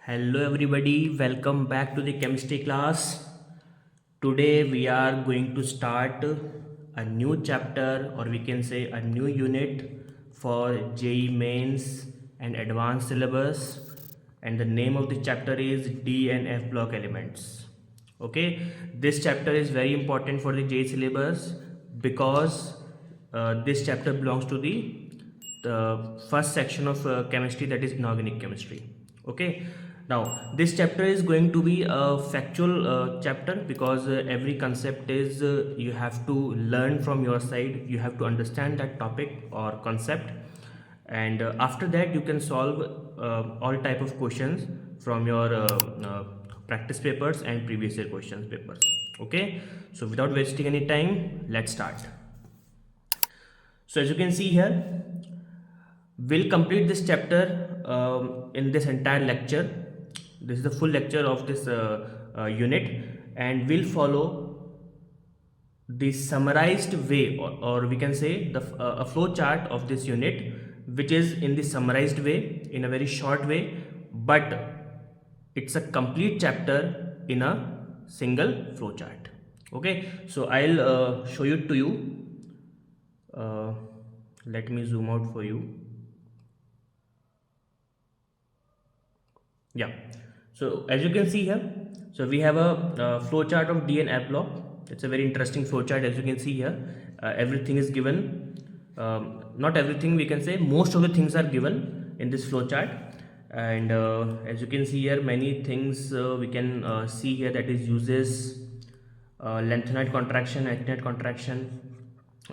Hello everybody, welcome back to the chemistry class. Today we are going to start a new chapter, or we can say a new unit for JEE mains and advanced syllabus, and the name of the chapter is D and F block elements. Okay, this chapter is very important for the JEE syllabus because this chapter belongs to the first section of chemistry, that is inorganic chemistry. Okay, now this chapter is going to be a factual chapter because every concept is you have to learn from your side, you have to understand that topic or concept, and after that you can solve all type of questions from your practice papers and previous year questions papers. Okay, so without wasting any time, let's start. So as you can see here, we'll complete this chapter in this entire lecture. This is the full lecture of this unit, and we'll follow the summarized way, or we can say a flow chart of this unit, which is in the summarized way, in a very short way, but it's a complete chapter in a single flow chart. Okay, so I'll show it to you. Let me zoom out for you. Yeah, so as you can see here, so we have a flow chart of D and F block. It's a very interesting flow chart. As you can see here, everything is given. Not everything, we can say most of the things are given in this flow chart, and as you can see here, many things we can see here, that is uses, lengthenite contraction, actinide contraction,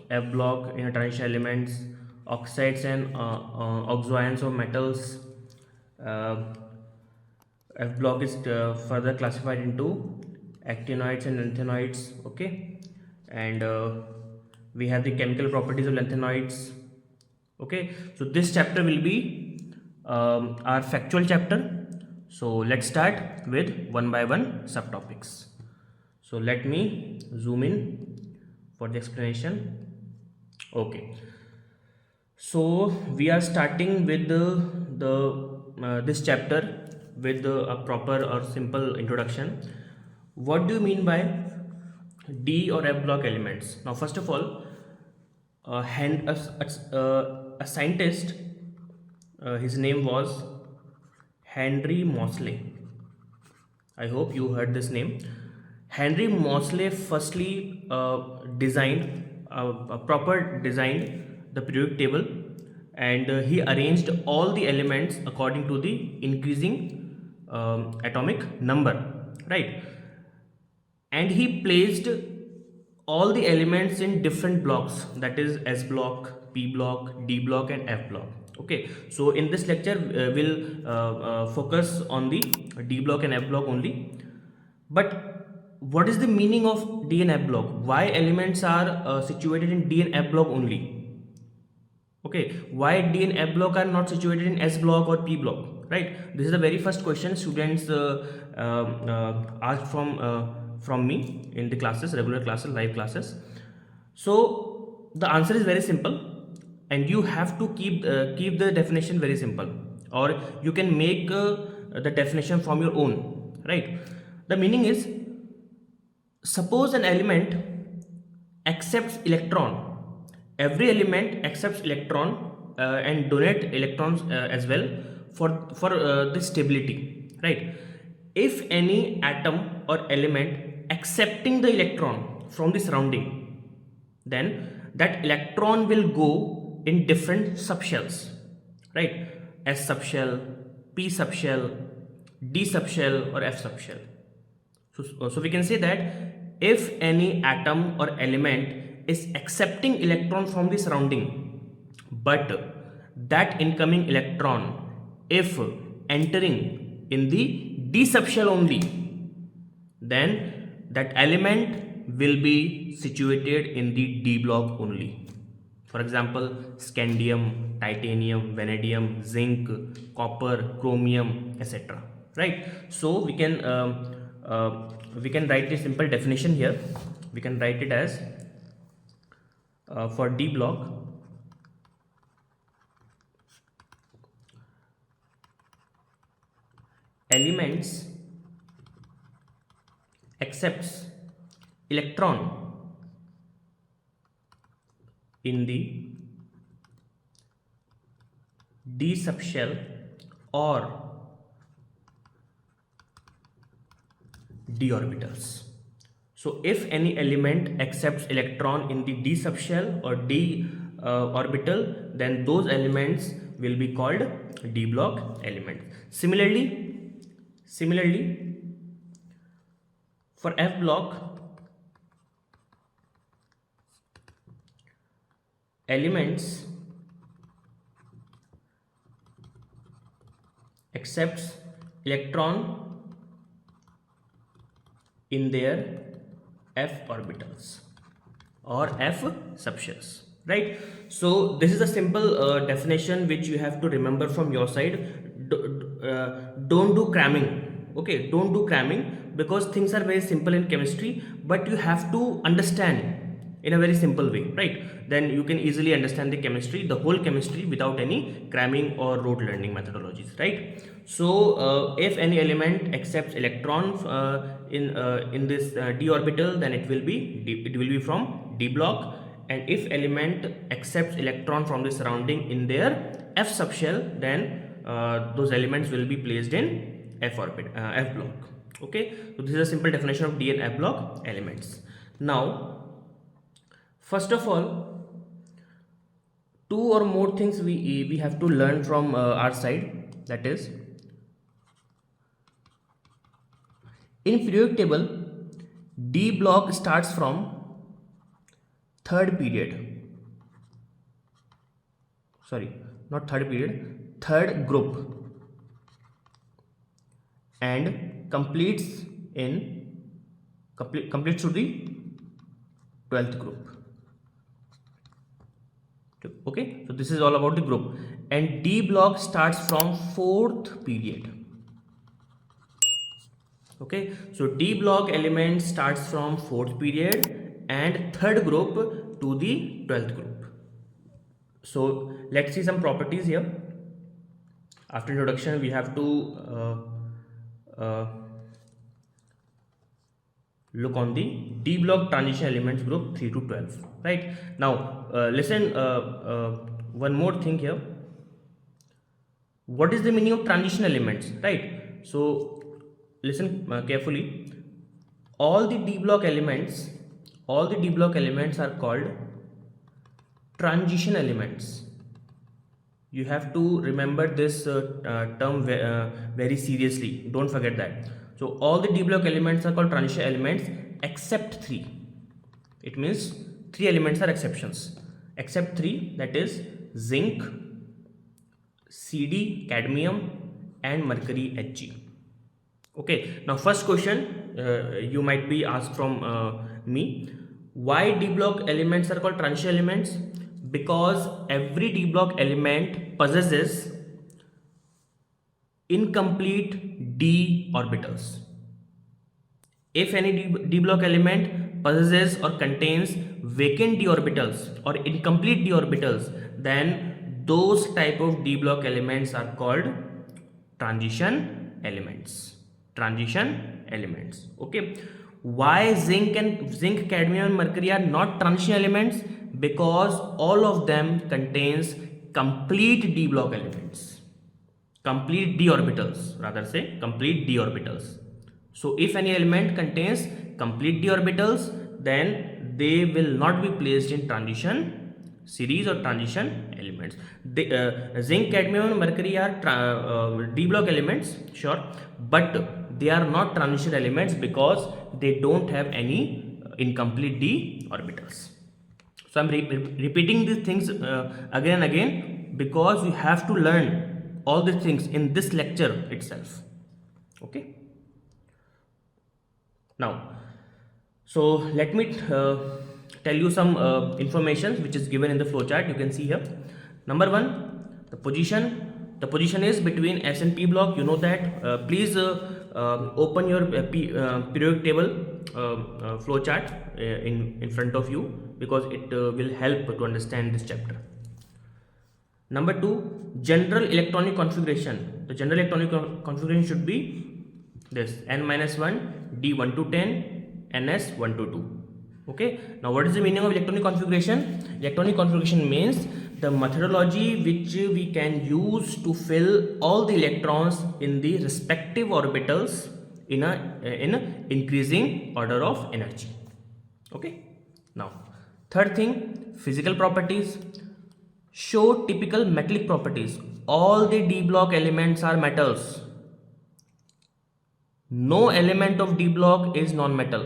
F block, inner transition elements, oxides and oxoions of metals. uh, F block is further classified into actinoids and lanthanoids. Okay, and we have the chemical properties of lanthanoids. Okay, so this chapter will be our factual chapter. So let's start with one by one subtopics. So let me zoom in for the explanation. Okay, so we are starting with the this chapter with a proper or simple introduction. What do you mean by D or F block elements? Now, first of all, a scientist, his name was Henry Moseley. I hope you heard this name. Henry Moseley firstly designed a proper designed the periodic table, and he arranged all the elements according to the increasing atomic number, right? And he placed all the elements in different blocks, that is S block, P block, D block and F block. Okay, so in this lecture we'll focus on the D block and F block only. But what is the meaning of D and F block? Why elements are situated in D and F block only? Okay, why D and F block are not situated in S block or P block? Right. This is the very first question students asked from me in the classes, regular classes, live classes. So the answer is very simple, and you have to keep the definition very simple, or you can make the definition from your own. Right. The meaning is, suppose an element accepts electron. Every element accepts electron and donate electrons as well for the stability, right? If any atom or element accepting the electron from the surrounding, then that electron will go in different subshells, right? S subshell, P subshell, D subshell or F subshell. So we can say that if any atom or element is accepting electron from the surrounding, but that incoming electron, if entering in the D subshell only, then that element will be situated in the D block only. For example, scandium, titanium, vanadium, zinc, copper, chromium, etc. Right? So we can write a simple definition here. We can write it as, for D block, elements accepts electron in the d subshell or d orbitals. So if any element accepts electron in the d subshell or d orbital, then those elements will be called d block elements. Similarly, for f block, elements accepts electron in their f orbitals or f subshells, right? So this is a simple definition which you have to remember from your side. Don't do cramming, okay? Don't do cramming, because things are very simple in chemistry, but you have to understand in a very simple way, right? Then you can easily understand the chemistry, the whole chemistry, without any cramming or rote learning methodologies, right? So if any element accepts electron in this d orbital, then it will be from d block. And if element accepts electron from the surrounding in their f subshell, then those elements will be placed in f block. Okay, so this is a simple definition of d and f block elements. Now, first of all, two or more things we have to learn from our side. That is, in periodic table, d block starts from third period. Sorry, not third period, third group, and completes to the 12th group. Okay, so this is all about the group. And d block starts from fourth period. Okay, so d block element starts from fourth period and third group to the 12th group. So let's see some properties here. After introduction, we have to look on the d block transition elements group 3 to 12, right? Now listen, one more thing here. What is the meaning of transition elements, right? So listen carefully. All the d block elements are called transition elements. You have to remember this term very seriously. Don't forget that. So all the d block elements are called transition elements except 3. It means 3 elements are exceptions. Except 3, that is zinc, Cd, cadmium, and mercury, Hg. Okay, now first question you might be asked from me. Why d block elements are called transition elements? Because every d block element possesses incomplete d orbitals. If any d block element possesses or contains vacant d orbitals or incomplete d orbitals, then those type of d block elements are called transition elements. Okay, why zinc, cadmium, and mercury are not transition elements? Because all of them contains complete d block elements, complete d orbitals, rather say complete d orbitals. So if any element contains complete d orbitals, then they will not be placed in transition series or transition elements. Zinc, cadmium, and mercury are d block elements, sure, but they are not transition elements because they don't have any incomplete d orbitals. So I'm repeating these things again and again because you have to learn all these things in this lecture itself. Okay. Now, so let me tell you some information which is given in the flowchart. You can see here. Number 1, the position. The position is between S and P block. You know that. Please open your periodic table flowchart in front of you, because it will help to understand this chapter. Number 2, general electronic configuration. The general electronic configuration should be this: n minus 1, d 1 to 10, ns 1 to 2. Okay. Now, what is the meaning of electronic configuration? Electronic configuration means the methodology which we can use to fill all the electrons in the respective orbitals in increasing order of energy. Okay. Now, third thing, physical properties. Show typical metallic properties. All the d block elements are metals. No element of d block is non-metal.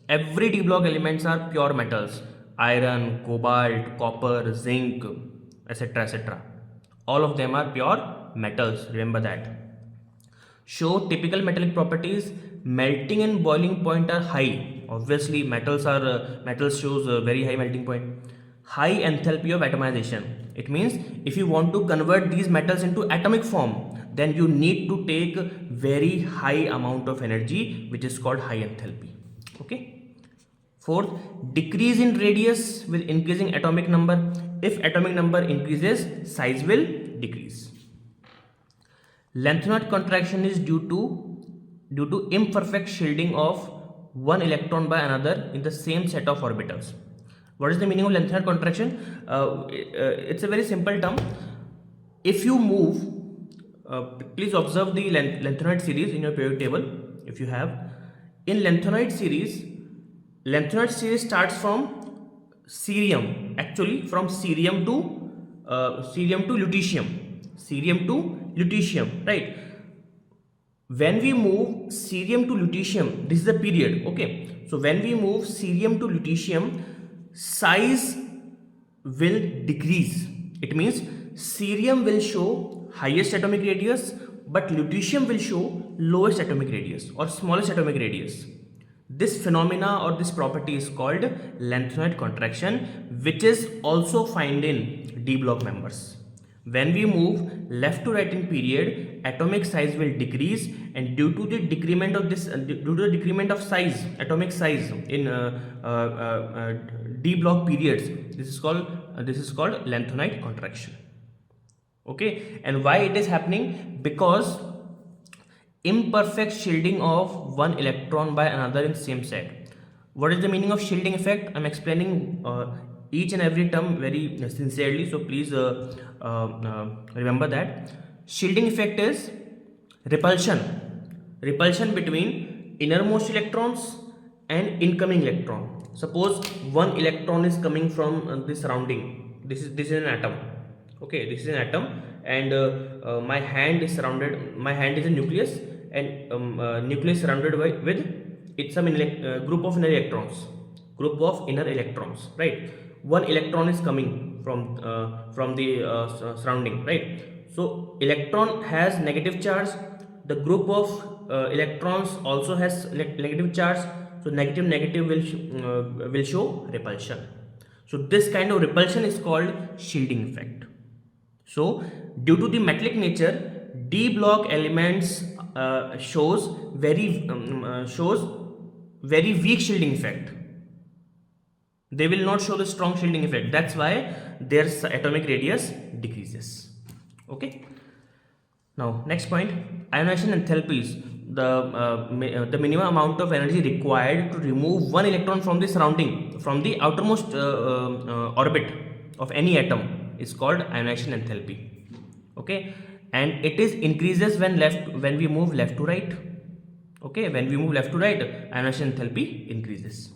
Every d block elements are pure metals: iron, cobalt, copper, zinc, etc., etc. All of them are pure metals, remember that. Show typical metallic properties. Melting and boiling point are high. Obviously metals shows a very high melting point. High enthalpy of atomization. It means if you want to convert these metals into atomic form, then you need to take very high amount of energy, which is called high enthalpy. Okay. Fourth, decrease in radius with increasing atomic number. If atomic number increases, size will decrease. Length contraction is due to imperfect shielding of one electron by another in the same set of orbitals. What is the meaning of length contraction? It's a very simple term. If you move, please observe the lengthenoid series in your periodic table. If you have, in lengthenoid series starts from cerium. Actually, from cerium to lutetium, right? When we move cerium to lutetium, this is the period. Okay, so when we move cerium to lutetium, size will decrease. It means cerium will show highest atomic radius, but lutetium will show lowest atomic radius or smallest atomic radius. This phenomena or this property is called lengthenoid contraction, which is also found in d block members. When we move left to right in period, atomic size will decrease, and due to the decrement of size, atomic size in d block periods, this is called lengthenoid contraction. Okay, and why it is happening? Because imperfect shielding of one electron by another in same set. What is the meaning of shielding effect? I'm explaining each and every term very sincerely, so please remember that. Shielding effect is repulsion between innermost electrons and incoming electron. Suppose one electron is coming from the surrounding. This is an atom. Okay, this is an atom, and my hand is a nucleus, and nucleus surrounded with it's some group of inner electrons, right? One electron is coming from the surrounding, right? So electron has negative charge. The group of electrons also has negative charge. So negative will show repulsion. So this kind of repulsion is called shielding effect. So due to the metallic nature, d block elements shows very weak shielding effect. They will not show the strong shielding effect. That's why their atomic radius decreases. Okay. Now next point, ionization enthalpies. The minimum amount of energy required to remove one electron from the outermost orbit of any atom is called ionization enthalpy. Okay, and it is increases when we move left to right. Okay, when we move left to right, ionization enthalpy increases.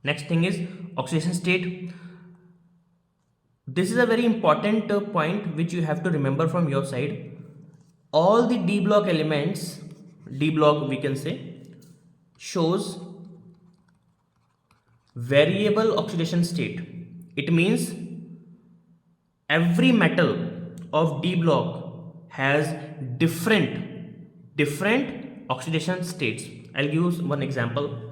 Next thing is oxidation state. This is a very important point which you have to remember from your side. All the d block elements, d block we can say, shows variable oxidation state. It means every metal of d block has different oxidation states. I'll use one example.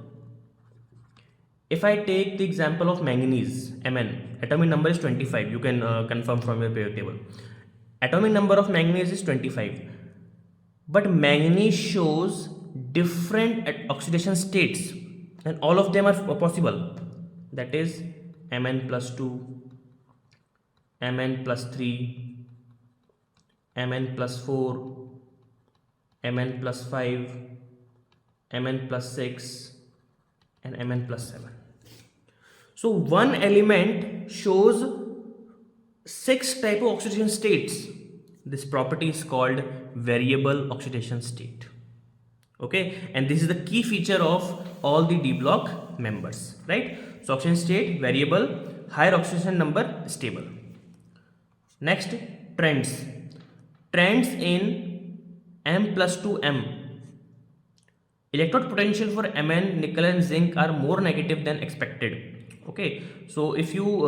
If I take the example of manganese, Mn, atomic number is 25. You can confirm from your periodic table. Atomic number of manganese is 25. But manganese shows different oxidation states, and all of them are possible. That is Mn plus 2, Mn plus 3, Mn plus 4, Mn plus 5, Mn plus 6, and Mn plus 7. So one element shows 6 type of oxidation states. This property is called variable oxidation state. Okay, and this is the key feature of all the D block members, right? So oxidation state variable, higher oxidation number stable. Next, trends. Trends in M plus 2M. Electrode potential for Mn, nickel and zinc are more negative than expected. Okay, so if you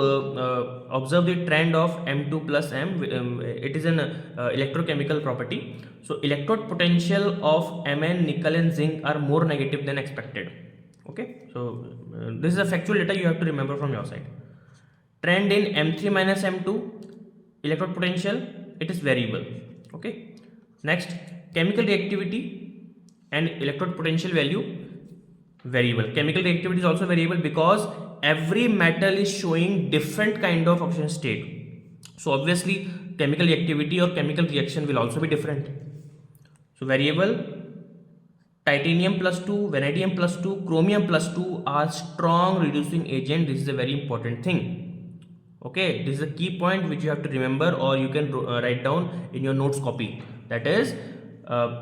observe the trend of M2 plus M, it is an electrochemical property. So electrode potential of Mn, nickel and zinc are more negative than expected. Okay, so this is a factual data you have to remember from your side. Trend in M3 minus M2, electrode potential, it is variable. Okay, next, chemical reactivity and electrode potential value, variable. Chemical reactivity is also variable because every metal is showing different kind of oxidation state. So obviously chemical reactivity or chemical reaction will also be different. So variable, titanium plus 2, vanadium plus 2, chromium plus 2 are strong reducing agent. This is a very important thing. Okay, this is a key point which you have to remember, or you can write down in your notes copy. That is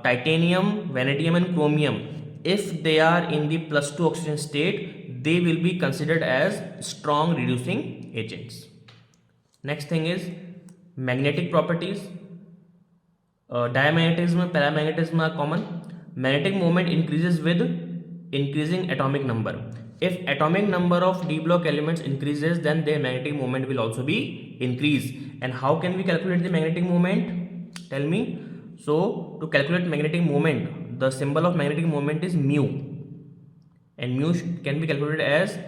titanium, vanadium and chromium, if they are in the plus 2 oxidation state, they will be considered as strong reducing agents. Next thing is magnetic properties. Diamagnetism, paramagnetism are common. Magnetic moment increases with increasing atomic number. If atomic number of D block elements increases, then their magnetic moment will also be increased. And how can we calculate the magnetic moment? Tell me. So to calculate magnetic moment, the symbol of magnetic moment is mu, and mu can be calculated as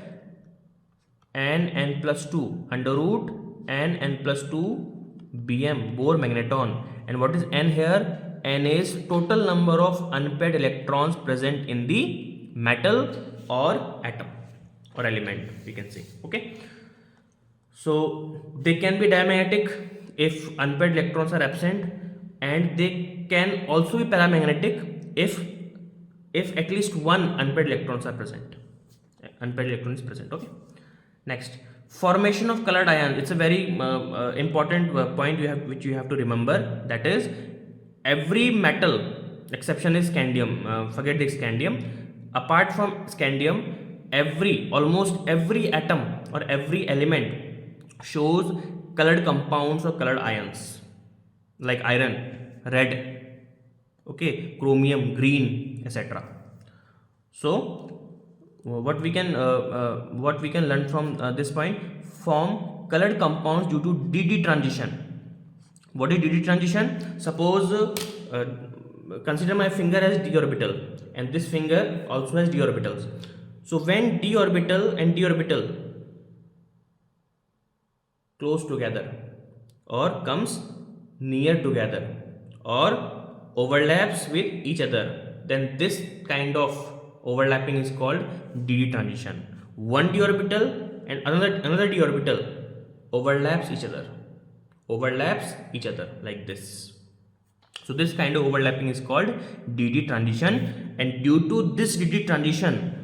n plus 2 under root n plus 2 bm, Bohr magneton. And what is n here? N is total number of unpaired electrons present in the metal or atom or element, we can say. Okay, so they can be diamagnetic if unpaired electrons are absent, and they can also be paramagnetic if at least one unpaired electrons are present. Unpaired electron is present. Okay, next, formation of colored ions. It's a very important point which you have to remember. That is, every metal, exception is scandium, forget the scandium. Apart from scandium, almost every atom or every element shows colored compounds or colored ions, like iron, red, okay, chromium, green, etc. So what we can learn from this point, form colored compounds due to DD transition. What is DD transition? Suppose consider my finger as d orbital, and this finger also has d orbitals. So when d orbital and d orbital close together or comes near together or overlaps with each other, then this kind of overlapping is called DD transition. One d orbital and another d orbital overlaps each other like this. So this kind of overlapping is called DD transition, and due to this DD transition,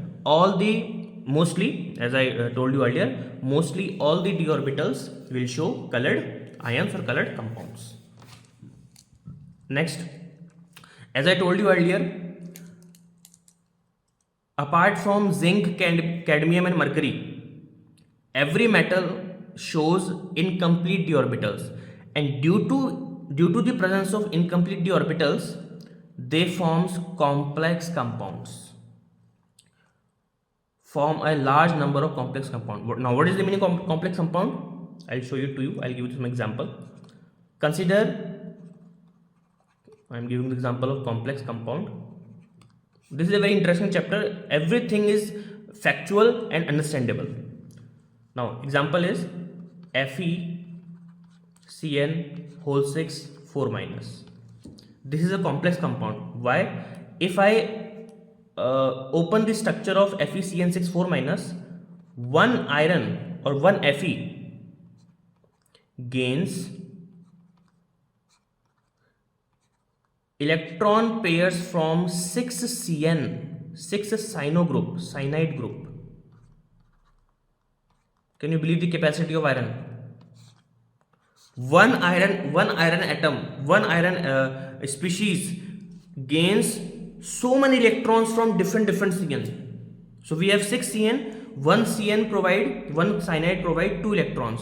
mostly, as I told you earlier, mostly all the d orbitals will show colored ions or colored compounds. Next, as I told you earlier, apart from zinc, cadmium and mercury, every metal shows incomplete d orbitals, and due to the presence of incomplete d orbitals, they forms complex compounds, form a large number of complex compounds. Now what is the meaning of complex compound? I'll show you to you. I'll give you some example. Consider, I'm giving the example of complex compound. This is a very interesting chapter. Everything is factual and understandable. Now example is FeCN whole 6 4 minus. This is a complex compound. Why? If I open the structure of FeCN6 4 minus, one iron or one Fe gains electron pairs from 6CN, 6 cyano group, cyanide group. Can you believe the capacity of iron? One iron atom, one iron species gains so many electrons from different CN. So we have 6 CN, one cyanide provide 2 electrons.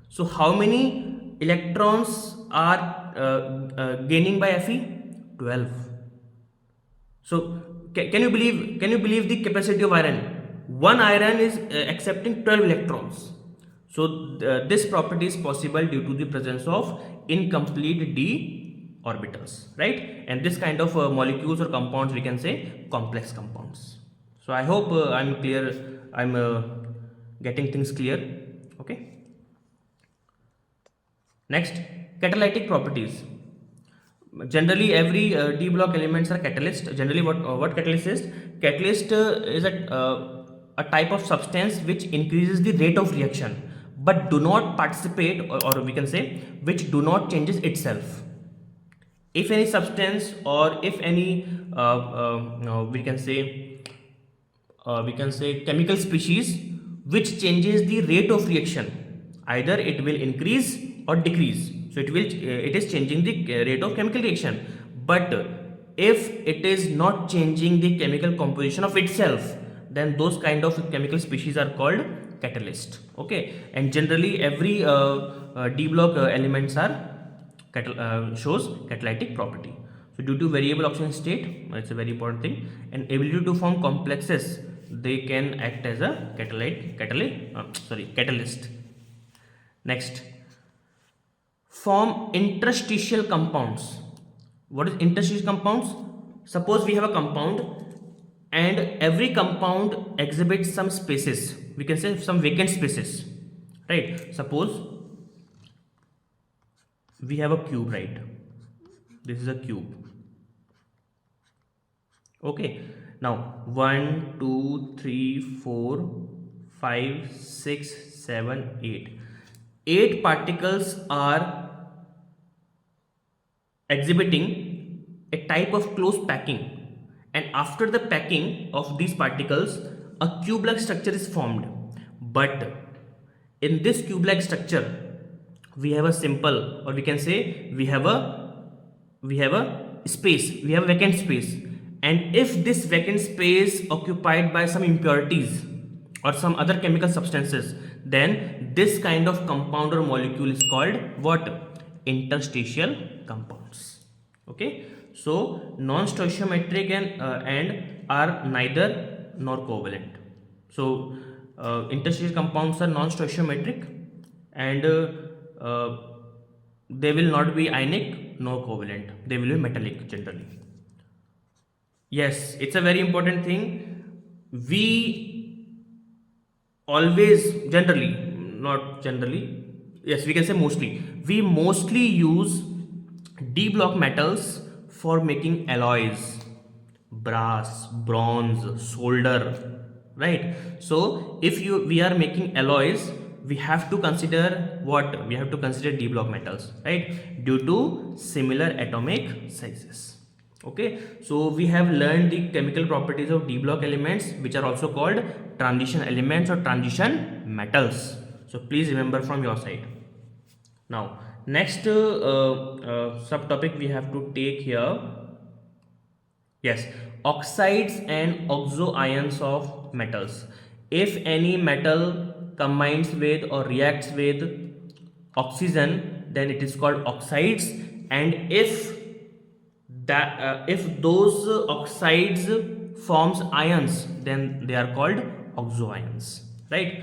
So how many electrons are gaining by Fe? 12. So can you believe the capacity of iron? One iron is accepting 12 electrons. So this property is possible due to the presence of incomplete d orbitals, right? And this kind of molecules or compounds we can say complex compounds. So I hope I'm clear. I'm getting things clear. Okay. Next, catalytic properties. Generally, every d block elements are catalyst. Generally, what catalyst is? Catalyst is a type of substance which increases the rate of reaction, but do not participate, or we can say which do not changes itself. If any substance or if any we can say chemical species which changes the rate of reaction, either it will increase or decrease. So it is changing the rate of chemical reaction, but if it is not changing the chemical composition of itself, then those kind of chemical species are called catalyst. Okay, and generally every d block elements are shows catalytic property. So due to variable oxidation state, it's a very important thing, and ability to form complexes, they can act as a catalyst. Next, form interstitial compounds. What is interstitial compounds? Suppose we have a compound and every compound exhibits some spaces, we can say some vacant spaces, right? Suppose we have a cube, right? This is a cube. Okay, now 1 2 3 4 5 6 7 8 particles are exhibiting a type of close packing, and after the packing of these particles a cube-like structure is formed. But in this cube-like structure we have a simple, or we can say we have a space, we have a vacant space, and if this vacant space occupied by some impurities or some other chemical substances, then this kind of compound or molecule is called what? Interstitial compounds. Okay, so non-stoichiometric and are neither nor covalent. So interstitial compounds are non-stoichiometric and they will not be ionic nor covalent, they will be metallic generally. Yes, it's a very important thing. We always, generally, not generally, yes, we can say mostly, we mostly use d block metals for making alloys, brass, bronze, solder, right? So if we are making alloys, we have to consider what? We have to consider d block metals, right? Due to similar atomic sizes. Okay, so we have learned the chemical properties of d block elements, which are also called transition elements or transition metals. So please remember from your side. Now next subtopic we have to take here. Yes, oxides and oxo ions of metals. If any metal combines with or reacts with oxygen, then it is called oxides, and if those oxides forms ions, then they are called oxo ions, right?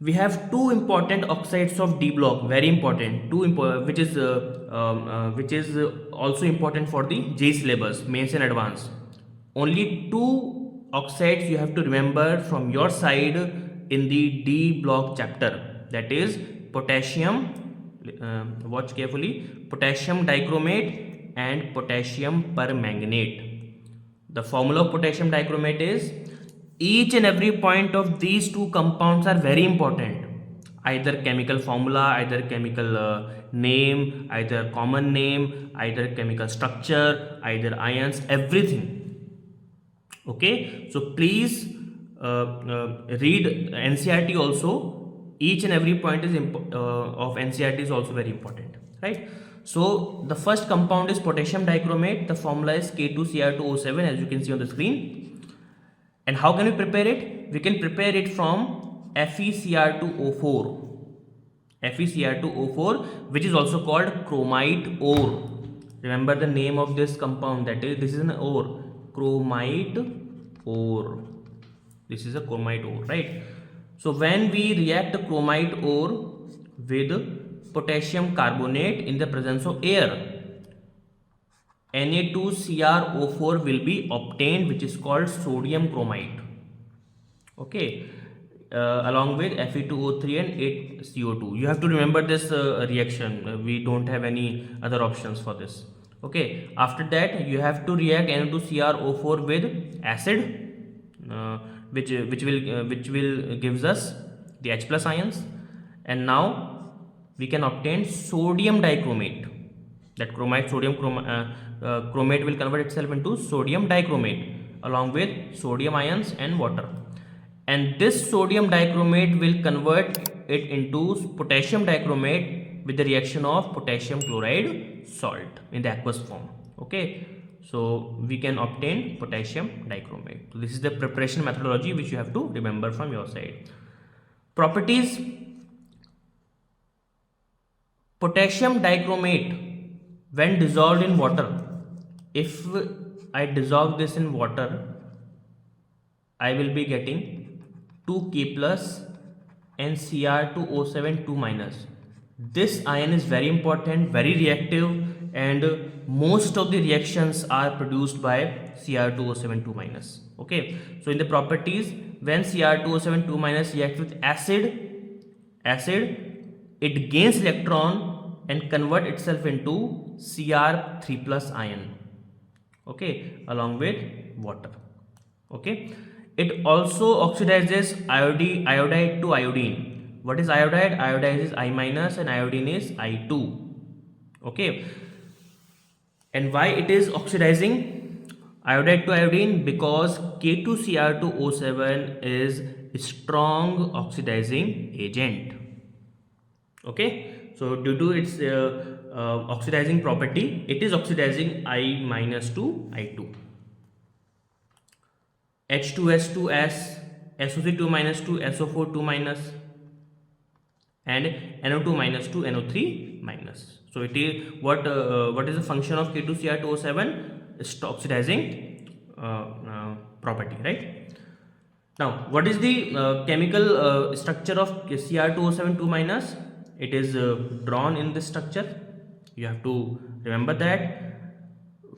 We have two important oxides of d block, very important, which is also important for the JEE syllabus, mains and advanced. Only two oxides you have to remember from your side in the d block chapter, that is potassium, watch carefully, potassium dichromate and potassium permanganate. The formula of potassium dichromate is, each and every point of these two compounds are very important. either chemical formula, either chemical name, either common name, either chemical structure, either ions, everything. Okay, so please read NCERT also. Each and every point is of NCERT is also very important, right? So the first compound is potassium dichromate. The formula is K2Cr2O7, as you can see on the screen. And how can we prepare it? We can prepare it from FeCr2O4. FeCr2O4, which is also called chromite ore. Remember the name of this compound, that is, this is an ore, chromite ore. This is a chromite ore, right? So when we react the chromite ore with potassium carbonate in the presence of air, Na2Cr O4 will be obtained, which is called sodium chromite. Okay, along with Fe2O3 and 8CO2. You have to remember this reaction. We don't have any other options for this. Okay, after that you have to react Na2Cr O4 with acid, which will gives us the H plus ions, and now we can obtain sodium dichromate. That chromate chromate will convert itself into sodium dichromate along with sodium ions and water, and this sodium dichromate will convert it into potassium dichromate with the reaction of potassium chloride salt in the aqueous form. Okay, so we can obtain potassium dichromate. So this is the preparation methodology which you have to remember from your side. Properties: potassium dichromate when dissolved in water. If I dissolve this in water, I will be getting 2K plus and Cr2O7 2 minus. This ion is very important, very reactive, and most of the reactions are produced by Cr2O7 2 minus. Okay, so in the properties, when Cr2O7 2 minus reacts with acid, it gains electron and convert itself into Cr3 plus ion. Okay, along with water. Okay, it also oxidizes iodide to iodine. What is iodide? Iodide is I minus and iodine is I2. Okay, and why it is oxidizing iodide to iodine? Because K2Cr2O7 is a strong oxidizing agent. Okay, so due to its oxidizing property, it is oxidizing I minus to I2. H2S2S, SO3 2 minus to SO4 2 minus, and NO2 minus to NO3 minus. So it is what is the function of K2Cr2O7? It's oxidizing property, right? Now, what is the chemical structure of Cr2O7 2 minus? It is drawn in this structure. You have to remember that.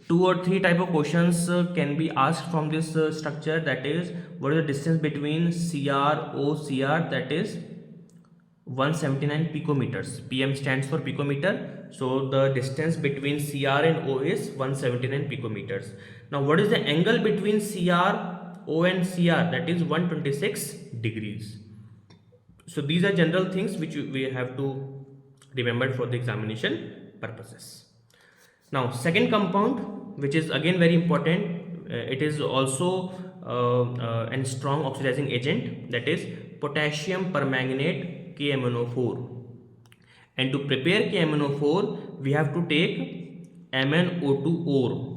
2 or 3 type of questions can be asked from this structure, that is, what is the distance between CR, that is 179 picometers. PM stands for picometer, so the distance between CR and O is 179 picometers. Now what is the angle between O and CR? That is 126 degrees. So these are general things which we have to remember for the examination purposes. Now second compound, which is again very important, it is also a strong oxidizing agent, that is potassium permanganate KMnO4. And to prepare KMnO4, we have to take MnO2 ore.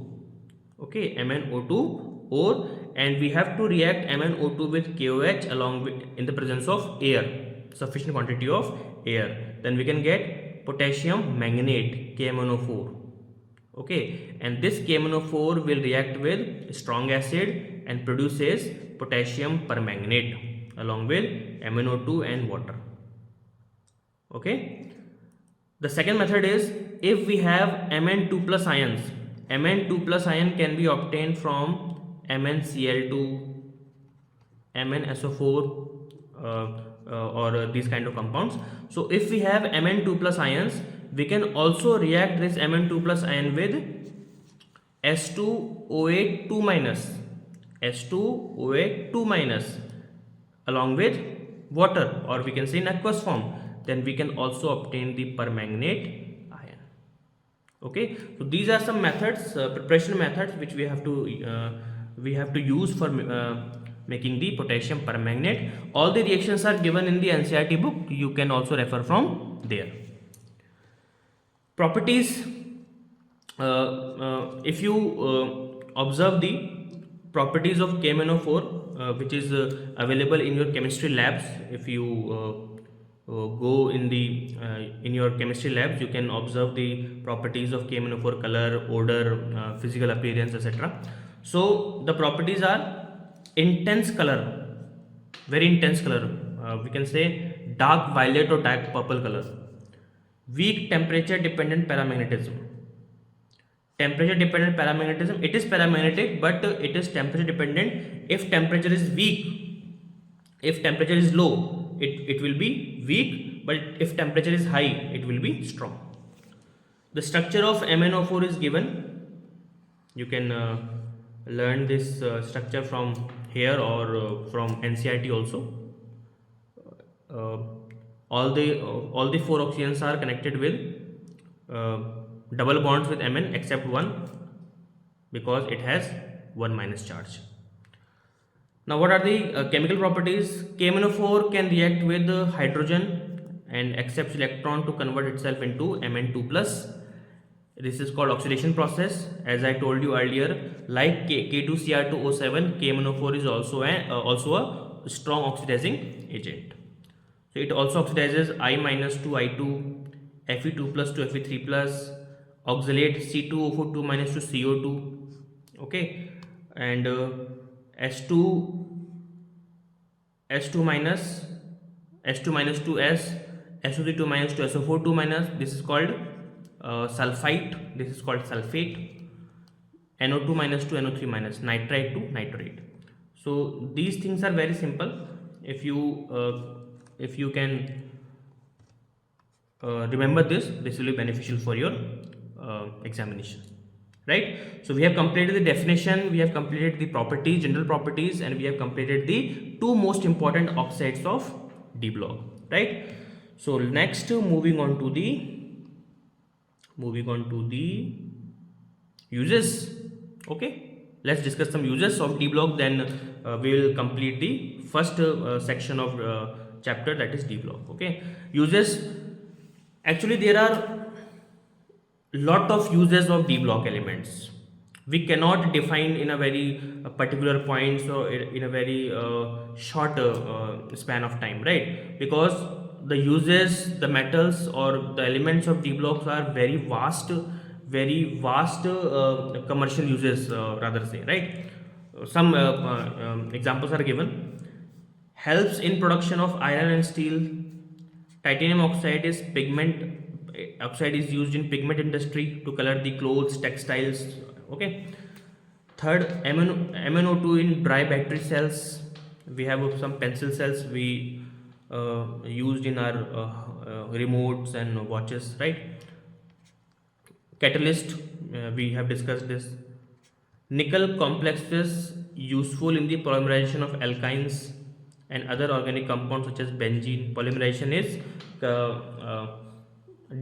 Okay, MnO2 ore, and we have to react MnO2 with KOH along with in the presence of air, sufficient quantity of air. Then we can get potassium manganate KMnO4. Okay, and this KMnO4 will react with strong acid and produces potassium permanganate along with MnO2 and water. Okay, the second method is, if we have Mn2 plus ions, Mn2 plus ion can be obtained from MnCl2, MnSO4 or these kind of compounds. So if we have Mn2 plus ions, we can also react this Mn2 plus ion with S2O8 2 minus, S2O8 2 minus along with water, or we can say in aqueous form. then we can also obtain the permanganate ion. Okay, so these are some methods, preparation methods, which we have to use for making the potassium permanganate. All the reactions are given in the NCERT book. You can also refer from there. Properties. If you observe the properties of KMnO4, which is available in your chemistry labs, if you go in your chemistry labs, you can observe the properties of KMnO4: color, odor, physical appearance, etc. So the properties are intense color, very intense color, we can say dark violet or dark purple color. Weak temperature dependent paramagnetism. Temperature dependent paramagnetism, it is paramagnetic, but it is temperature dependent. If temperature is weak, if temperature is low, it will be weak, but if temperature is high, it will be strong. The structure of MnO4 is given. You can learn this structure from here or from NCERT also. All the four oxygens are connected with double bonds with Mn except one, because it has 1 minus charge. Now, what are the chemical properties? KMnO4 can react with hydrogen and accepts electron to convert itself into Mn2 plus. This is called oxidation process. As I told you earlier, like K2Cr2O7, KMnO4 is also a strong oxidizing agent. So it also oxidizes I minus to I2, Fe2 plus to Fe3 plus, oxalate C2O4 minus to CO2. Okay, and S2 minus to S, SO3 minus to SO4 minus. This is called sulfite. This is called sulfate. NO2 minus to NO3 minus, nitrite to nitrate. So these things are very simple. If you can remember this will be beneficial for your examination, right? So we have completed the definition, we have completed the properties, general properties, and we have completed the two most important oxides of D block, right? So next, moving on to the uses. Okay, let's discuss some uses of D block, then we will complete the first section of chapter, that is D block. Okay, uses. Actually, there are lot of uses of D block elements. We cannot define in a very particular points or in a very short span of time, right? Because the uses, the metals or the elements of D blocks are very vast commercial uses, rather say, right? Some examples are given. Helps in production of iron and steel. Titanium oxide is used in pigment industry to color the clothes, textiles. Okay. Third, MnO2 in dry battery cells. We have some pencil cells we used in our remotes and watches, right? Catalyst, we have discussed this. Nickel complexes useful in the polymerization of alkynes and other organic compounds such as benzene. Polymerization is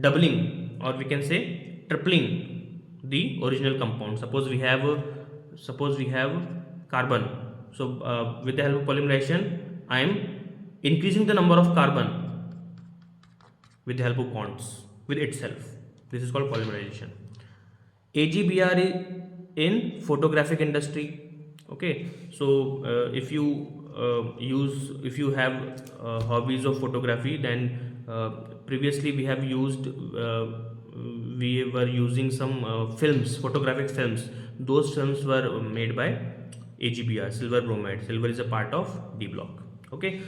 doubling, or we can say tripling the original compound. Suppose we have carbon. So with the help of polymerization, I am increasing the number of carbon with the help of bonds with itself. This is called polymerization. AGBr in photographic industry. Okay, so if you have hobbies of photography, then previously we were using some films, photographic films. Those films were made by AGBr, silver bromide. Silver is a part of D block. Okay,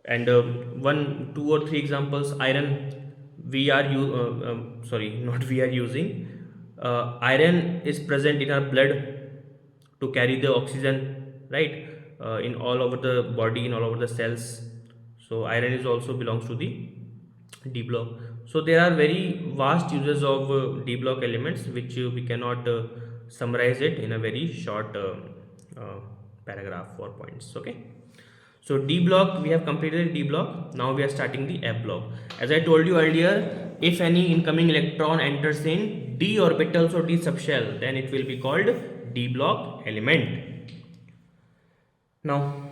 and 1, 2 or 3 examples. Iron, iron is present in our blood to carry the oxygen, right? In all over the body, in all over the cells. So iron is also belongs to the D block. So there are very vast uses of D block elements, which we cannot summarize it in a very short paragraph or points. Okay, So D block, we have completed D block. Now we are starting the F block. As I told you earlier, if any incoming electron enters in D orbitals or D subshell, then it will be called D block element. Now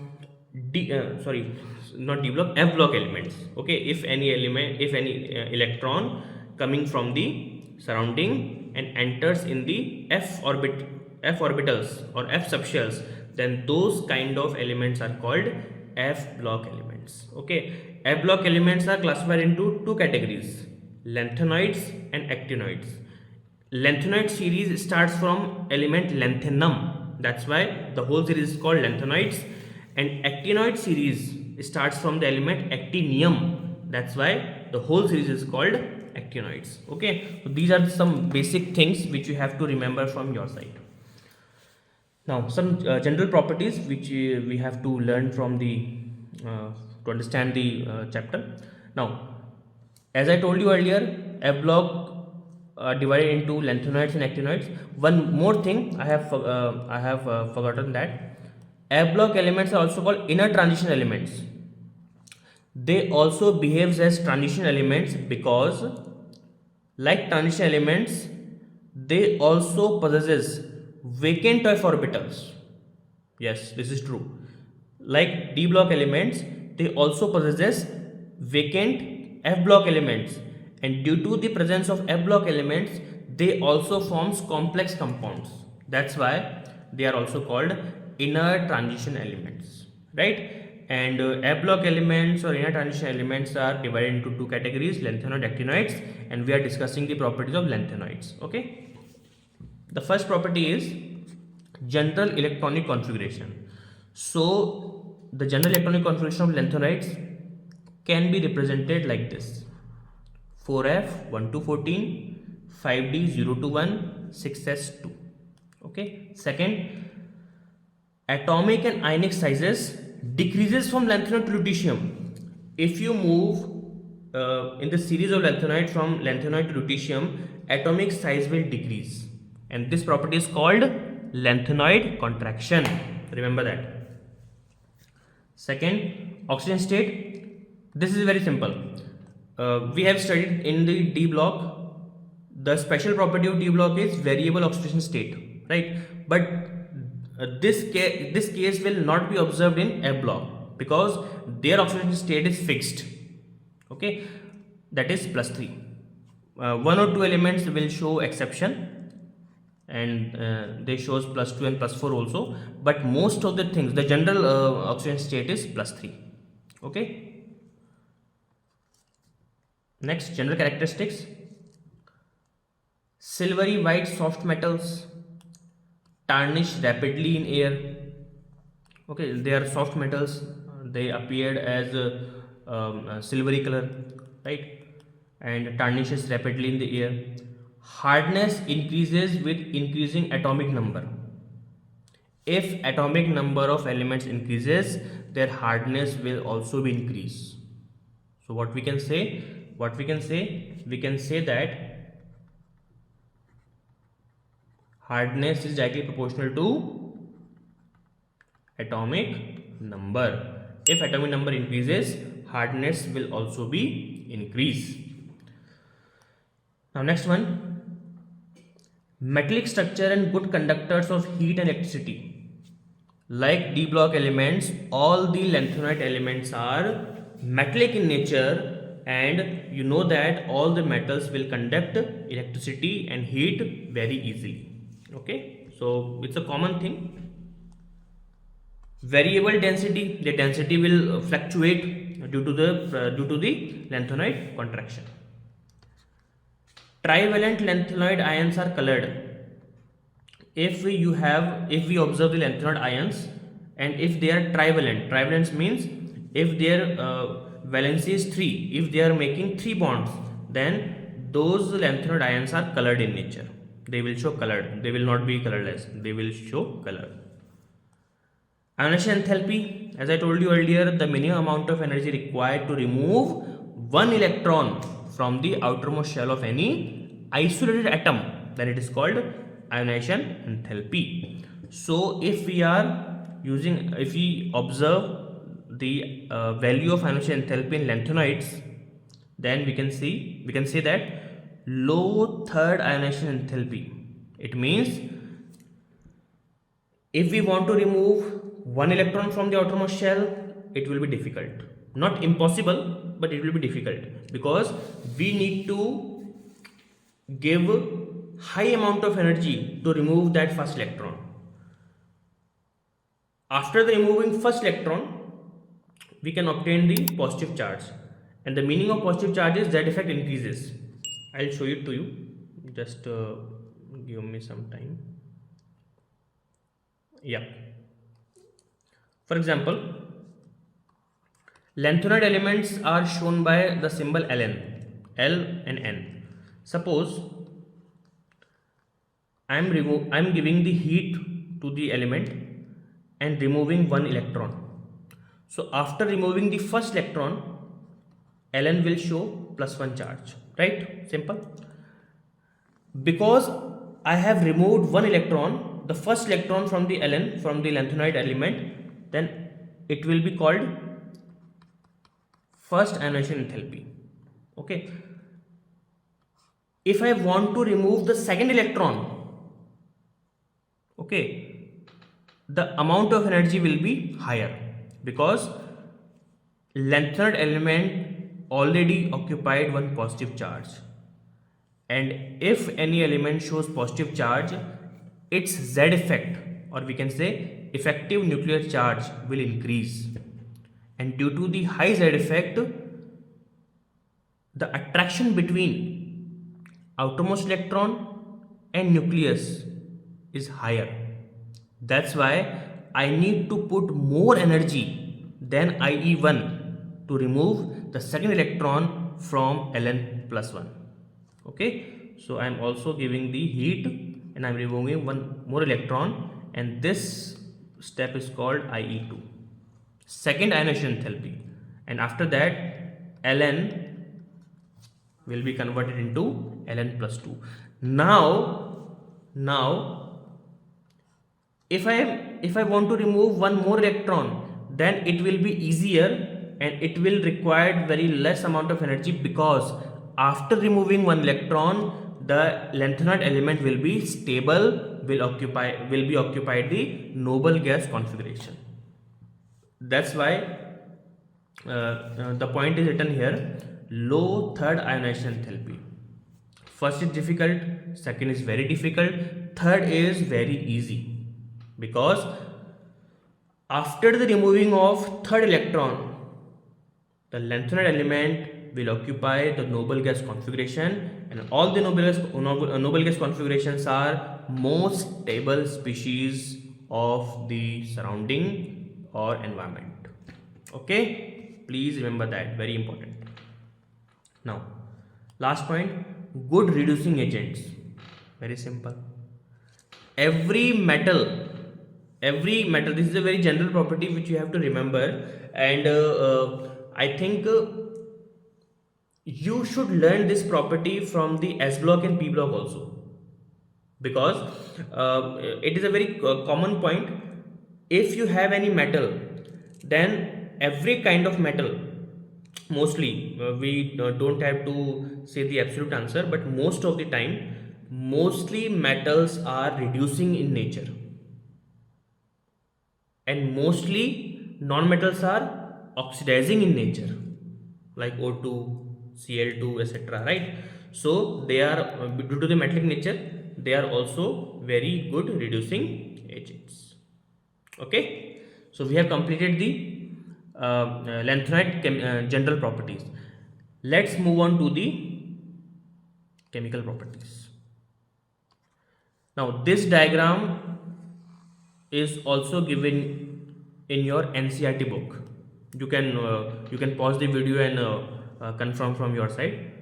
not D block, F block elements. Okay, if any electron coming from the surrounding and enters in the F orbitals or F subshells, then those kind of elements are called F block elements. Okay, F block elements are classified into two categories: lanthanoids and actinoids. Lanthanoid series starts from element lanthanum. That's why the whole series is called lanthanoids. And actinoid series starts from the element actinium. That's why the whole series is called actinoids. Okay, so these are some basic things which you have to remember from your side. Now some general properties which we have to learn from the to understand the chapter. Now, as I told you earlier, F block divided into lanthanoids and actinoids. One more thing I have forgotten that F block elements are also called inner transition elements. They also behaves as transition elements because, like transition elements, they also possesses vacant F orbitals. Yes, this is true. Like D block elements, they also possesses vacant F block elements, and due to the presence of F block elements, they also forms complex compounds. That's why they are also called inner transition elements, right? And F block elements or inner transition elements are divided into two categories: lanthanoid, actinoids, and we are discussing the properties of lanthanoids. Okay, the first property is general electronic configuration. So the general electronic configuration of lanthanoids can be represented like this: 4f 1 to 14, 5d 0 to 1, 6s 2. Okay, second, atomic and ionic sizes decreases from lanthanoid to lutetium. If you move in the series of lanthanoid from lanthanoid to lutetium, atomic size will decrease, and this property is called lanthanoid contraction. Remember that. Second, oxygen state. This is very simple. We have studied in the D block. The special property of D block is variable oxidation state, right? But this case will not be observed in F block because their oxidation state is fixed. Okay, that is +3. One or two elements will show exception, and they shows +2 and +4 also. But most of the things, the general oxidation state is +3. Okay. Next, general characteristics. Silvery white soft metals tarnish rapidly in air. Okay, they are soft metals. They appeared as silvery color, right? And tarnishes rapidly in the air. Hardness increases with increasing atomic number. If atomic number of elements increases, their hardness will also be increased. So what we can say? We can say that hardness is directly proportional to atomic number. If atomic number increases, hardness will also be increased. Now next one, metallic structure and good conductors of heat and electricity. Like D block elements, all the lanthanoid elements are metallic in nature, and you know that all the metals will conduct electricity and heat very easily. Okay, so it's a common thing. Variable density, the density will fluctuate due to the lanthanoid contraction. Trivalent lanthanoid ions are colored. If we observe the lanthanoid ions, and if they are trivalent means if their valency is 3, if they are making 3 bonds, then those lanthanoid ions are colored in nature. They will show colored. They will not be colorless. They will show color. Ionization enthalpy, as I told you earlier, the minimum amount of energy required to remove one electron from the outermost shell of any isolated atom, then it is called ionization enthalpy. So if we observe the value of ionization enthalpy in lanthanides, then we can say that low third ionization enthalpy. It means if we want to remove one electron from the outermost shell, it will be difficult. Not impossible, but it will be difficult because we need to give high amount of energy to remove that first electron. After the removing first electron, we can obtain the positive charge, and the meaning of positive charge is Z effect increases. I'll show it to you. Just give me some time. Yeah. For example, lanthanide elements are shown by the symbol Ln, L and N. Suppose I'm giving the heat to the element and removing one electron. So after removing the first electron, Ln will show +1 charge, right? Simple. Because I have removed one electron, the first electron from the Ln, from the lanthanide element, then it will be called first ionization enthalpy. Okay. If I want to remove the second electron, okay, the amount of energy will be higher because lanthanide element already occupied one positive charge, and if any element shows positive charge, its Z effect, or we can say effective nuclear charge, will increase, and due to the high Z effect, the attraction between outermost electron and nucleus is higher. That's why I need to put more energy than IE1 to remove the second electron from Ln plus 1. Okay, so I am also giving the heat and I am removing one more electron, and this step is called IE2, second ionization enthalpy, and after that Ln will be converted into Ln plus 2. Now if I want to remove one more electron, then it will be easier and it will require very less amount of energy, because after removing one electron, the lanthanide element will be stable, will be occupied the noble gas configuration. That's why the point is written here, low third ionization enthalpy. First is difficult, second is very difficult, third is very easy, because after the removing of third electron, the lanthanide element will occupy the noble gas configuration, and all the noble gas configurations are most stable species of the surrounding or environment. Okay, please remember that, very important. Now last point, good reducing agents. Very simple. Every metal, this is a very general property which you have to remember, and I think you should learn this property from the S block and P block also, because it is a very common point. If you have any metal, then every kind of metal, mostly we don't have to say the absolute answer, but most of the time, mostly metals are reducing in nature, and mostly non-metals are oxidizing in nature, like O2, Cl2, etc., right? So they are, due to the metallic nature, they are also very good reducing agents. Okay, so we have completed the lanthanide general properties. Let's move on to the chemical properties. Now this diagram is also given in your NCERT book. You can pause the video and confirm from your side.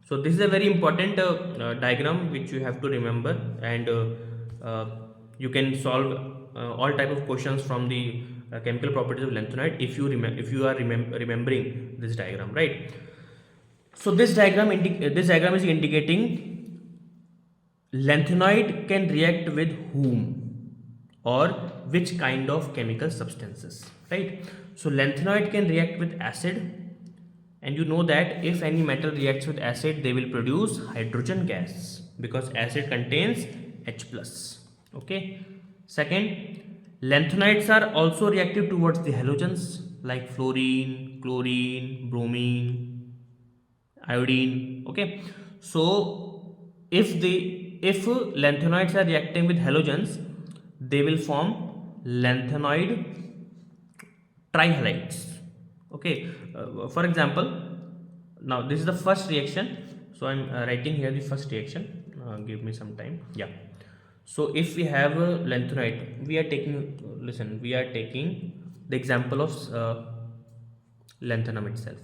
So this is a very important diagram which you have to remember, and you can solve all type of questions from the chemical properties of lanthanide if you are remembering this diagram, right? So this diagram is indicating lanthanide can react with whom or which kind of chemical substances, right? So lanthanoid can react with acid, and you know that if any metal reacts with acid, they will produce hydrogen gas because acid contains H plus. Okay. Second, lanthanides are also reactive towards the halogens like fluorine, chlorine, bromine, iodine. Okay. So if lanthanoids are reacting with halogens, they will form lanthanoid trihalides. Okay. For example, now this is the first reaction, so I'm writing here the first reaction. Give me some time. Yeah, so if we have a lanthanide, we are taking, listen, we are taking the example of lanthanum itself,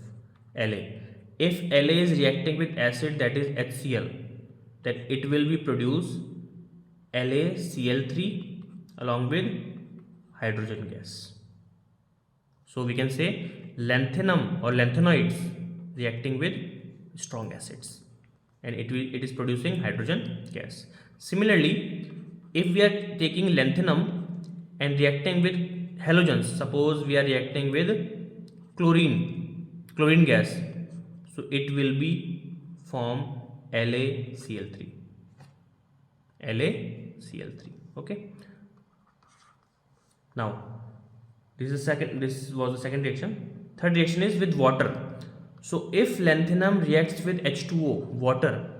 La. If La is reacting with acid, that is HCl, then it will be produce LaCl3 along with hydrogen gas. So we can say lanthanum or lanthanoids reacting with strong acids, and it is producing hydrogen gas. Similarly, if we are taking lanthanum and reacting with halogens, suppose we are reacting with chlorine gas, so it will be form LaCl3. LaCl3. Okay. Now this was the second reaction. Third reaction is with water. So if lanthanum reacts with H2O, water,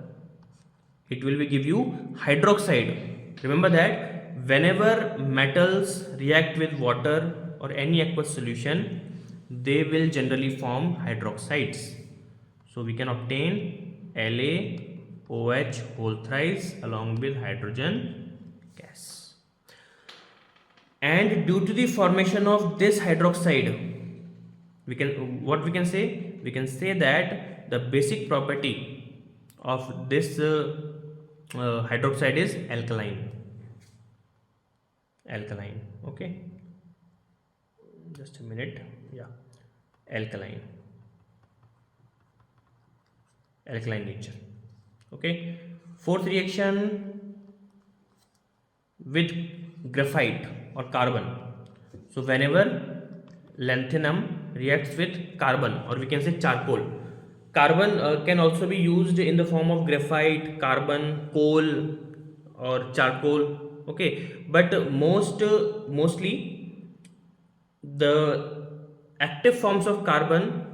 it will be give you hydroxide. Remember that whenever metals react with water or any aqueous solution, they will generally form hydroxides. So we can obtain LaOH whole thrice along with hydrogen gas. And due to the formation of this hydroxide, we can say that the basic property of this hydroxide is alkaline. Okay, just a minute. Yeah, alkaline nature. Okay. Fourth reaction with graphite or carbon. So whenever lanthanum reacts with carbon, or we can say charcoal, carbon can also be used in the form of graphite, carbon, coal or charcoal. Okay, but mostly the active forms of carbon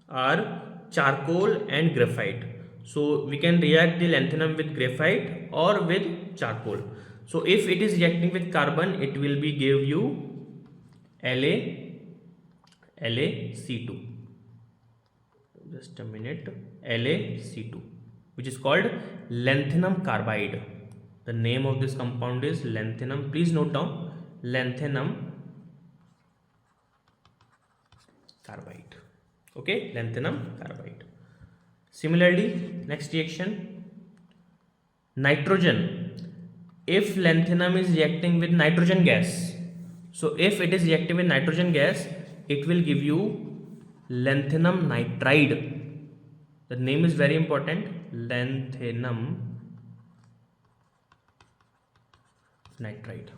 are charcoal and graphite. So we can react the lanthanum with graphite or with charcoal. So if it is reacting with carbon, it will be give you LaC2. Just a minute. LaC2, which is called lanthanum carbide. The name of this compound is lanthanum. Please note down, lanthanum carbide. Okay, lanthanum carbide. Similarly, next reaction, nitrogen. If lanthanum is reacting with nitrogen gas, so if it is reacting with nitrogen gas, it will give you lanthanum nitride. The name is very important, lanthanum nitride.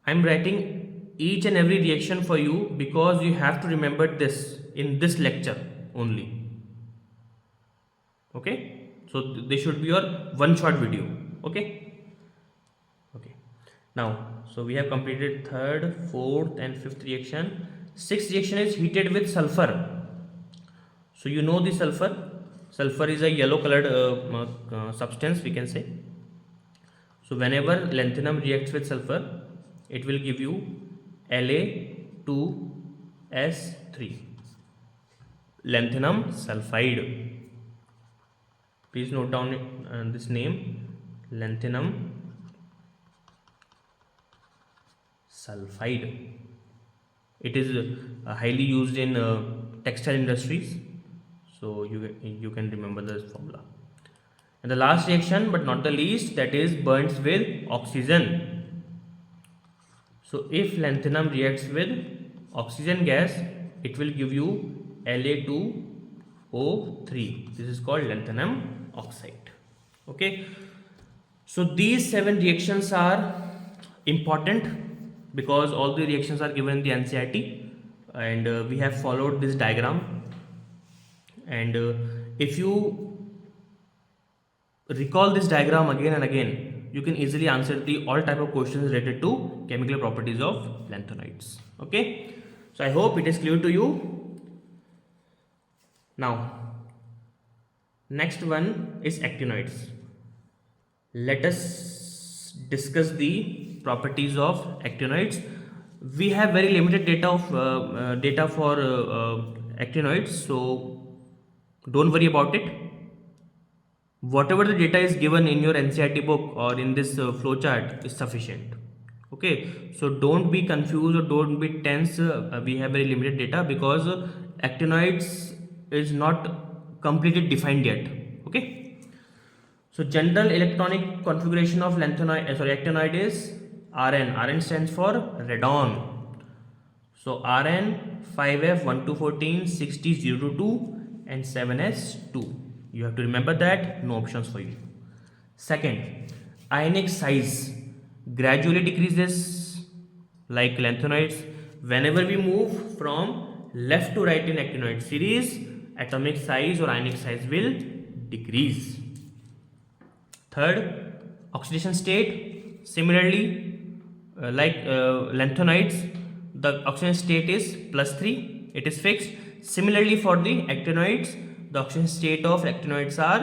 I am writing each and every reaction for you because you have to remember this in this lecture only. Okay, so this should be your one shot video. Okay. Now, so we have completed third, fourth and fifth reaction. Sixth reaction is heated with sulfur. So you know the sulfur. Sulfur is a yellow colored substance, we can say. So whenever lanthanum reacts with sulfur, it will give you La2S3, lanthanum sulfide. Please note down this name, lanthanum sulfide. It is highly used in textile industries, so you can remember this formula. And the last reaction, but not the least, that is burns with oxygen. So if lanthanum reacts with oxygen gas, it will give you La2O3. This is called lanthanum oxide. Okay, so these 7 reactions are important because all the reactions are given in the NCERT. and we have followed this diagram, and if you recall this diagram again and again, you can easily answer the all type of questions related to chemical properties of lanthanides. Okay, so I hope it is clear to you. Now next one is actinoids. Let us discuss the properties of actinoids. We have very limited data for actinoids, so don't worry about it. Whatever the data is given in your NCERT book or in this flowchart is sufficient. Okay, so don't be confused or don't be tense. We have very limited data because actinoids is not completely defined yet. Okay, so general electronic configuration of actinoid is Rn. Rn stands for radon. So Rn 5F 1214 60 022 and 7s2. You have to remember that, no options for you. Second, ionic size gradually decreases like lanthanoids. Whenever we move from left to right in actinoid series, atomic size or ionic size will decrease. Third, oxidation state. Similarly, like lanthanoids, the oxidation state is +3. It is fixed. Similarly, for the actinoids, the oxidation state of actinoids are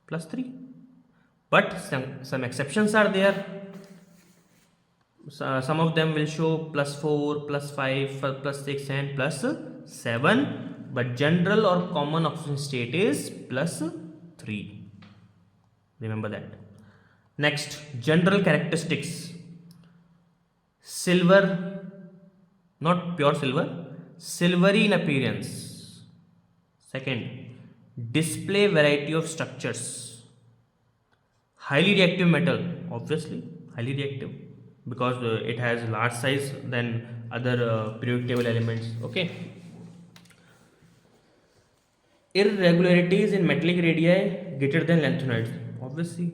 +3. But some exceptions are there. Some of them will show +4, +5, +6 and +7. But general or common oxidation state is +3. Remember that. Next, general characteristics. Silver, not pure silver, silvery in appearance. Second, display variety of structures. Highly reactive metal, obviously highly reactive because it has large size than other periodic table elements. Okay. Irregularities in metallic radii greater than lanthanoids. Obviously,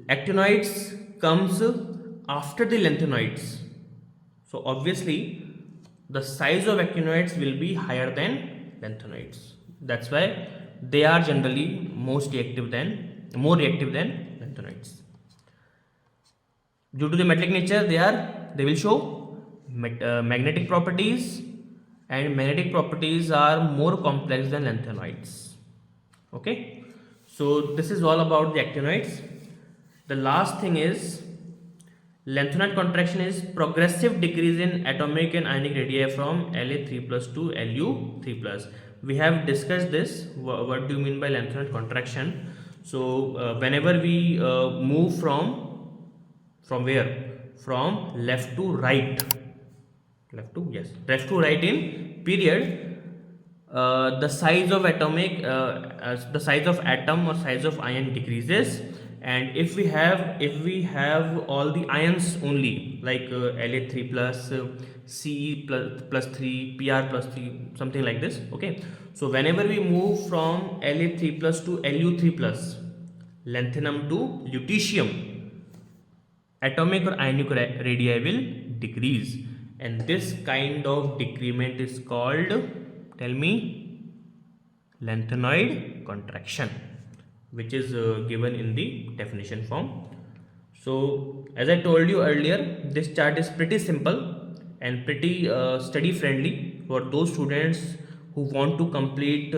actinoids comes after the lanthanoids, so obviously the size of actinoids will be higher than lanthanoids. That's why they are generally more reactive than lanthanoids. Due to the metallic nature, they will show magnetic properties, and magnetic properties are more complex than lanthanoids. Okay, so this is all about the actinoids. The last thing is lanthanoid contraction is progressive decrease in atomic and ionic radii from La3+ to Lu3+. We have discussed this. What do you mean by lanthanoid contraction? So whenever we move from where? From left to right. Left to right in period. The size of the size of atom or size of ion decreases, and if we have all the ions only like La3 plus Ce plus 3 Pr plus 3, something like this. Okay, so whenever we move from La3 plus to Lu3 plus, lanthanum to lutetium, atomic or ionic radii will decrease, and this kind of decrement is called, tell me, lanthanoid contraction, which is given in the definition form. So as I told you earlier, this chart is pretty simple and pretty study friendly for those students who want to complete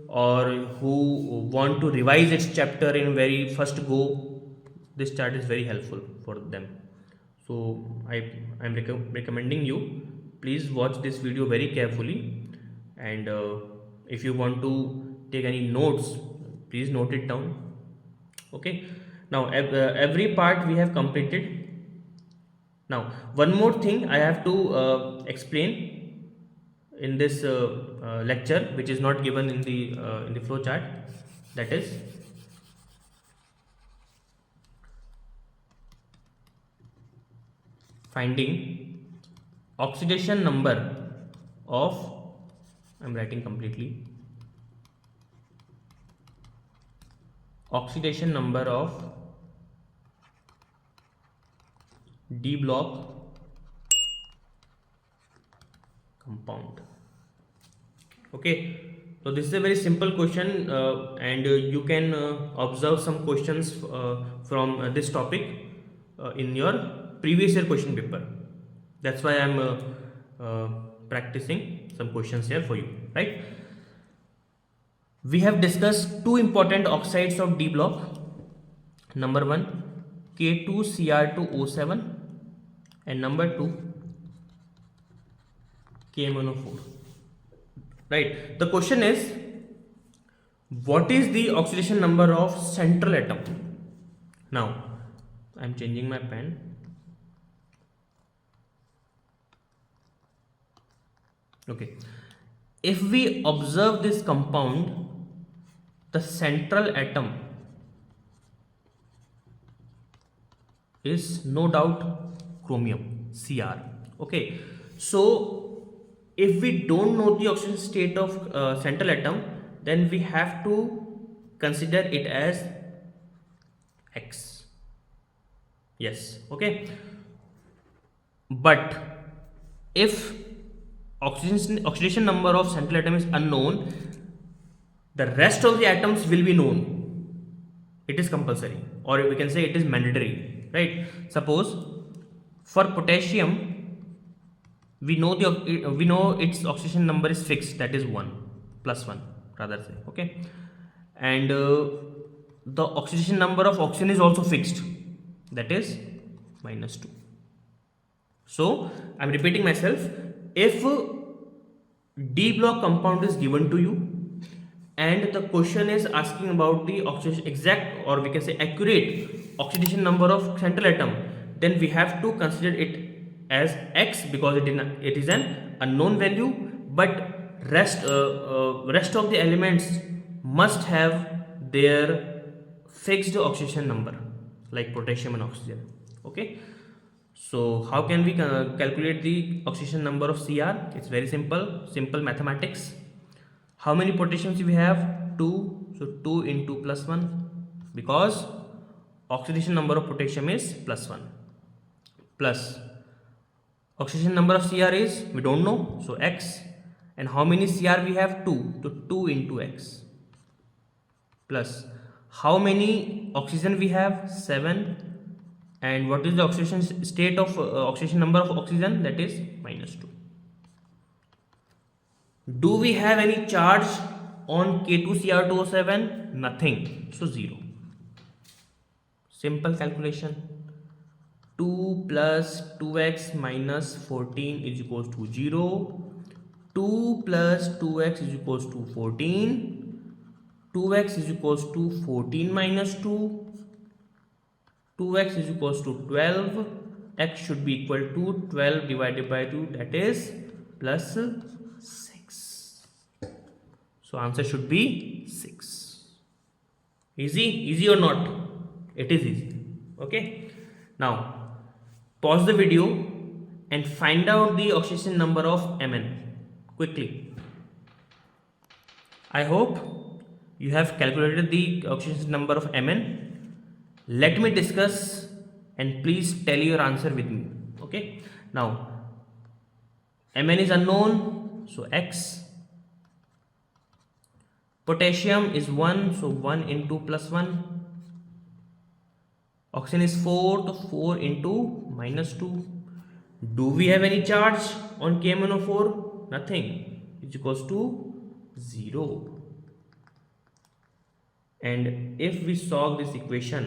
or who want to revise its chapter in very first go. This chart is very helpful for them. So I am recommending you, please watch this video very carefully, and if you want to take any notes, please note it down. Okay, now every part we have completed. Now one more thing I have to explain in this lecture, which is not given in the flow chart, that is finding oxidation number of, I'm writing completely, oxidation number of D block compound. Okay, so this is a very simple question, and you can observe some questions from this topic in your previous year question paper. That's why I'm practicing some questions here for you, right? We have discussed two important oxides of D block. Number one, K2Cr2O7, and number two, KMnO4. Right. The question is, what is the oxidation number of central atom? Now, I'm changing my pen. Okay. If we observe this compound, the central atom is no doubt chromium, Cr. Okay. So, if we don't know the oxidation state of central atom, then we have to consider it as X. Yes, okay. But if oxidation number of central atom is unknown, the rest of the atoms will be known. It is compulsory, or we can say it is mandatory, right? Suppose for potassium, we know its oxidation number is fixed, that is 1 plus 1 rather say, okay, and the oxidation number of oxygen is also fixed, that is -2. So I'm repeating myself, if D block compound is given to you and the question is asking about the oxidation exact, or we can say accurate oxidation number of central atom, then we have to consider it as X because it is an unknown value, but rest of the elements must have their fixed oxidation number, like potassium and oxygen. Okay, so how can we calculate the oxidation number of Cr? It's very simple mathematics. How many potassiums we have? 2. So 2 into +1, because oxidation number of potassium is +1, plus oxidation number of Cr is, we don't know, so X. And how many Cr we have? 2. So 2 into X, plus how many oxygen we have? 7. And what is the oxidation state of oxidation number of oxygen? That is -2. Do we have any charge on K2Cr2O7? Nothing, so 0. Simple calculation. 2 plus 2x minus 14 is equals to 0. 2 plus 2x is equals to 14. 2x is equals to 14 minus 2. 2x is equals to 12. X should be equal to 12 divided by 2, that is plus 6. So answer should be 6. Easy or not? It is easy. Okay. Now pause the video and find out the oxidation number of Mn quickly. I hope you have calculated the oxidation number of Mn. Let me discuss and please tell your answer with me. Okay. Now Mn is unknown, so X. Potassium is 1, so 1 into +1. Oxygen is 4, so 4 into -2. Do we have any charge on KMnO4? Nothing. It's equals to 0. And if we solve this equation,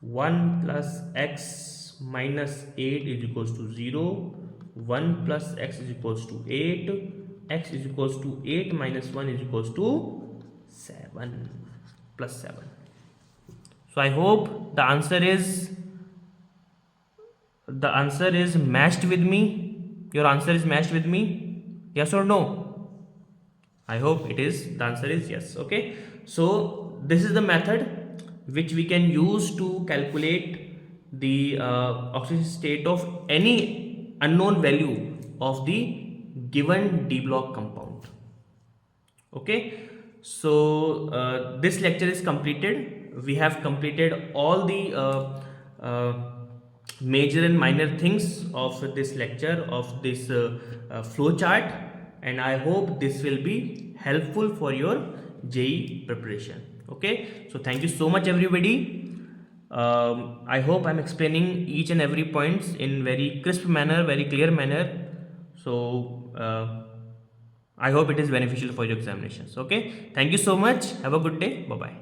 1 plus x minus 8 is equals to 0. 1 plus x is equals to 8. X is equals to 8 minus 1 is equals to 7 plus 7. So I hope the answer is matched with me. Your answer is matched with me. Yes or no? I hope it is. The answer is yes. Okay. So this is the method which we can use to calculate the oxidation state of any unknown value of the given D block compound. Okay. So this lecture is completed. We have completed all the major and minor things of this lecture, of this flow chart, and I hope this will be helpful for your JEE preparation. Okay, so thank you so much everybody. I hope I'm explaining each and every points in very crisp manner, very clear manner. So I hope it is beneficial for your examinations. Okay, thank you so much. Have a good day. Bye bye.